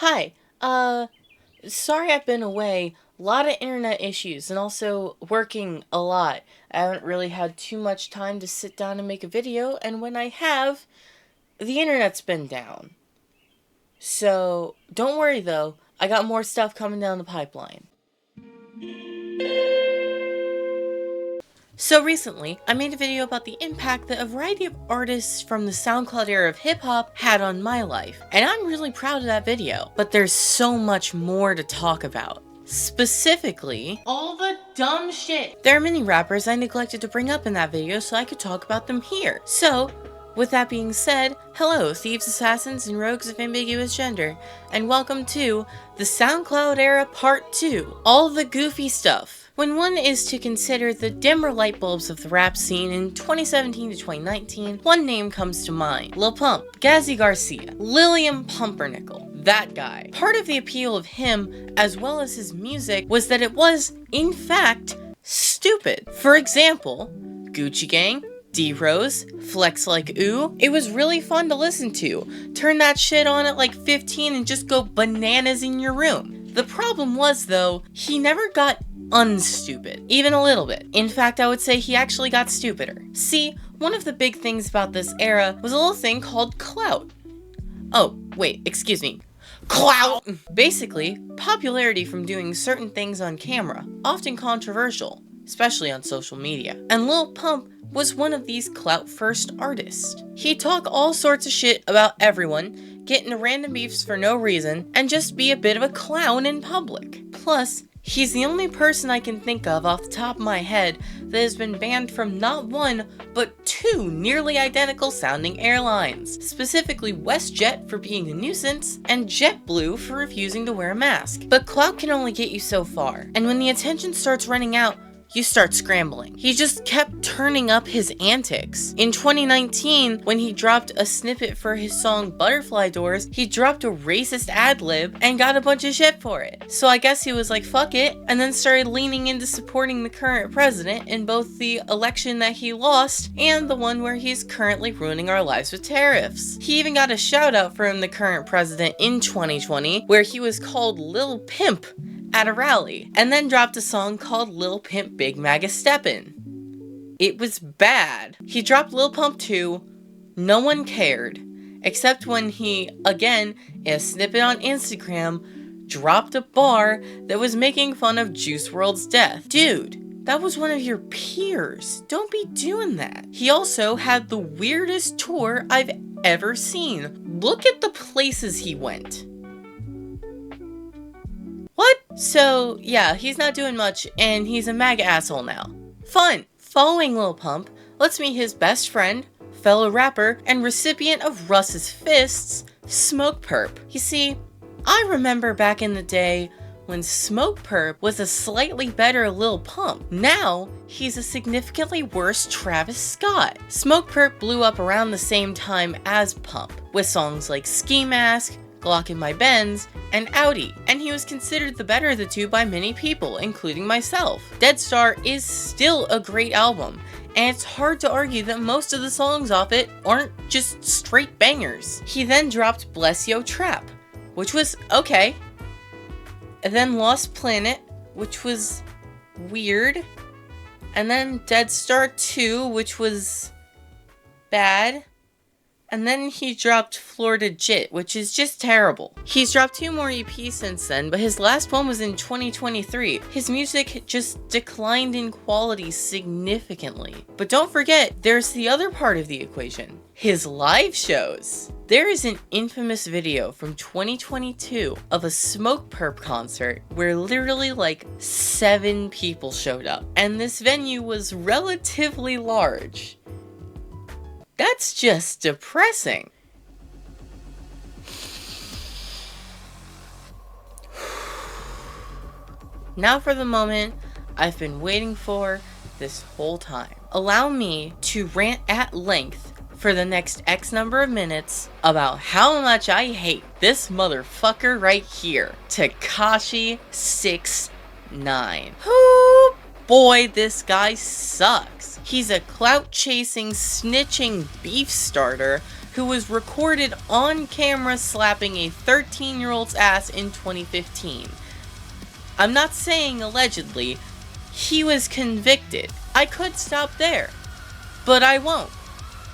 Hi, sorry I've been away. A lot of internet issues and also working a lot. I haven't really had too much time to sit down and make a video, and when I have, the internet's been down. So, don't worry though, I got more stuff coming down the pipeline. So recently, I made a video about the impact that a variety of artists from the Soundcloud era of hip-hop had on my life, and I'm really proud of that video. But there's so much more to talk about. Specifically, all the dumb shit. There are many rappers I neglected to bring up in that video so I could talk about them here. So, with that being said, hello thieves, assassins, and rogues of ambiguous gender, and welcome to the SoundCloud era part 2. All the goofy stuff. When one is to consider the dimmer light bulbs of the rap scene in 2017 to 2019, one name comes to mind. Lil Pump, Gazzy Garcia, Lilliam Pumpernickel, that guy. Part of the appeal of him, as well as his music, was that it was, in fact, stupid. For example, Gucci Gang, D-Rose, Flex Like Ooh. It was really fun to listen to. Turn that shit on at like 15 and just go bananas in your room. The problem was, though, he never got unstupid, even a little bit. In fact, I would say he actually got stupider. See, one of the big things about this era was a little thing called clout. Oh, wait, excuse me. Clout! Basically, popularity from doing certain things on camera, often controversial, especially on social media. And Lil Pump was one of these clout-first artists. He'd talk all sorts of shit about everyone, get into random beefs for no reason, and just be a bit of a clown in public. Plus, he's the only person I can think of off the top of my head that has been banned from not one, but two nearly identical sounding airlines. Specifically WestJet for being a nuisance, and JetBlue for refusing to wear a mask. But clout can only get you so far, and when the attention starts running out, you start scrambling. He just kept turning up his antics. In 2019, when he dropped a snippet for his song Butterfly Doors, he dropped a racist ad-lib and got a bunch of shit for it. So I guess he was like, fuck it, and then started leaning into supporting the current president in both the election that he lost and the one where he's currently ruining our lives with tariffs. He even got a shout out from the current president in 2020, where he was called Lil Pimp at a rally, and then dropped a song called Lil Pimp Big Maga Steppin'. It was bad. He dropped Lil Pump 2, no one cared, except when he, again, in a snippet on Instagram, dropped a bar that was making fun of Juice WRLD's death. Dude, that was one of your peers. Don't be doing that. He also had the weirdest tour I've ever seen. Look at the places he went. What? So, yeah, he's not doing much, and he's a MAGA asshole now. Fun! Following Lil Pump, let's meet his best friend, fellow rapper, and recipient of Russ's fists, Smokepurpp. You see, I remember back in the day when Smokepurpp was a slightly better Lil Pump. Now, he's a significantly worse Travis Scott. Smokepurpp blew up around the same time as Pump, with songs like Ski Mask, Glock in My Benz, and Audi, and he was considered the better of the two by many people, including myself. Dead Star is still a great album, and it's hard to argue that most of the songs off it aren't just straight bangers. He then dropped Bless Yo Trap, which was okay, and then Lost Planet, which was weird, and then Dead Star 2, which was bad. And then he dropped Florida Jit, which is just terrible. He's dropped 2 more EPs since then, but his last one was in 2023. His music just declined in quality significantly. But don't forget, there's the other part of the equation. His live shows. There is an infamous video from 2022 of a Smokepurpp concert where literally like 7 people showed up. And this venue was relatively large. That's just depressing. Now for the moment I've been waiting for this whole time. Allow me to rant at length for the next X number of minutes about how much I hate this motherfucker right here, Tekashi 6ix9ine. Whoo boy, this guy sucks. He's a clout-chasing, snitching beef starter who was recorded on camera slapping a 13-year-old's ass in 2015. I'm not saying allegedly. He was convicted. I could stop there, but I won't.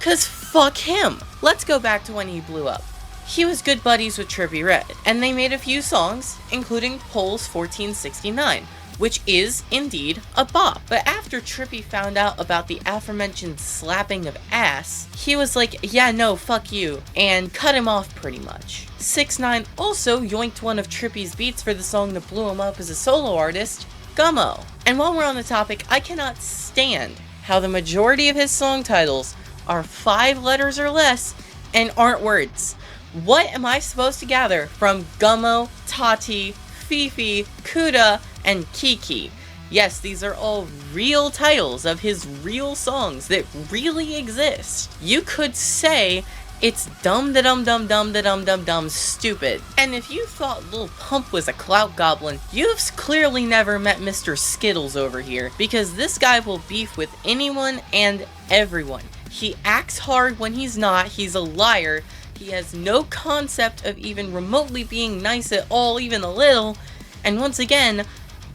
'Cause fuck him. Let's go back to when he blew up. He was good buddies with Trippie Redd, and they made a few songs, including Pols 1469, which is indeed a bop. But after Trippie found out about the aforementioned slapping of ass, he was like, yeah, no, fuck you, and cut him off pretty much. 6ix9ine also yoinked one of Trippie's beats for the song that blew him up as a solo artist, Gummo. And while we're on the topic, I cannot stand how the majority of his song titles are 5 letters or less and aren't words. What am I supposed to gather from Gummo, Tati, Fifi, Kuda, and Kiki? Yes, these are all real titles of his real songs that really exist. You could say it's dum-da-dum-dum-dum-da-dum-dum-dum stupid. And if you thought Lil Pump was a clout goblin, you've clearly never met Mr. Skittles over here, because this guy will beef with anyone and everyone. He acts hard when he's not, he's a liar, he has no concept of even remotely being nice at all, even a little, and once again,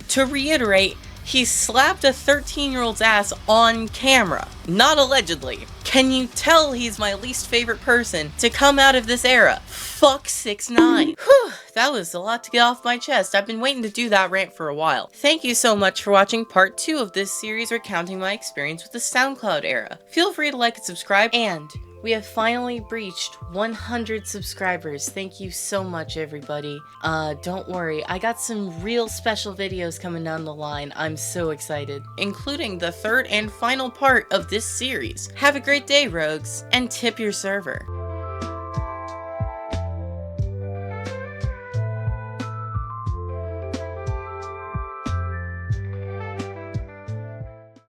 to reiterate, he slapped a 13-year-old's ass on camera, not allegedly. Can you tell he's my least favorite person to come out of this era? Fuck 6ix9ine. Whew, that was a lot to get off my chest. I've been waiting to do that rant for a while. Thank you so much for watching part 2 of this series recounting my experience with the SoundCloud era. Feel free to like and subscribe, and we have finally breached 100 subscribers. Thank you so much, everybody. Don't worry, I got some real special videos coming down the line. I'm so excited, including the 3rd and final part of this series. Have a great day, rogues, and tip your server.